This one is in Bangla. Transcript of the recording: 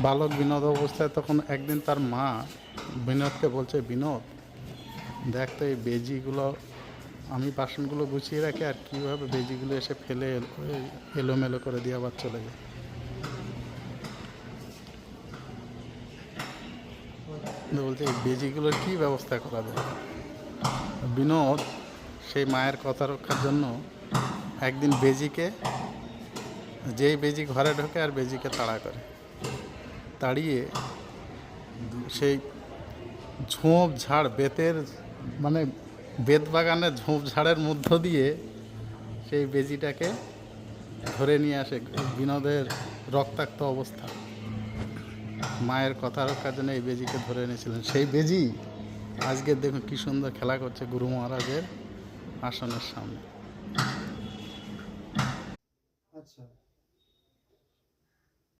বালক বিনোদ অবস্থায় তখন একদিন তার মা বিনোদকে বলছে, বিনোদ দেখ তো এই বেজিগুলো, আমি বাসনগুলো গুছিয়ে রাখি আর কীভাবে বেজিগুলো এসে ফেলে এলোমেলো করে দিয়ে আবার চলে যায়। বলছে এই বেজিগুলোর কী ব্যবস্থা করা যায়। বিনোদ সেই মায়ের কথা রক্ষার জন্য একদিন বেজিকে, যেই বেজি ঘরে ঢোকে আর বেজিকে তাড়া করে, তাড়িয়ে সেই ঝোপ ঝাড় বেতের, মানে বেত বাগানের ঝোপ ঝাড়ের মধ্য দিয়ে সেই বেজিটাকে ধরে নিয়ে আসে। বিনোদের রক্তাক্ত অবস্থা, মায়ের কথা রক্ষার জন্য এই বেজিকে ধরে এনেছিলেন। সেই বেজি আজকে দেখুন কী সুন্দর খেলা করছে গুরু মহারাজের আসনের সামনে।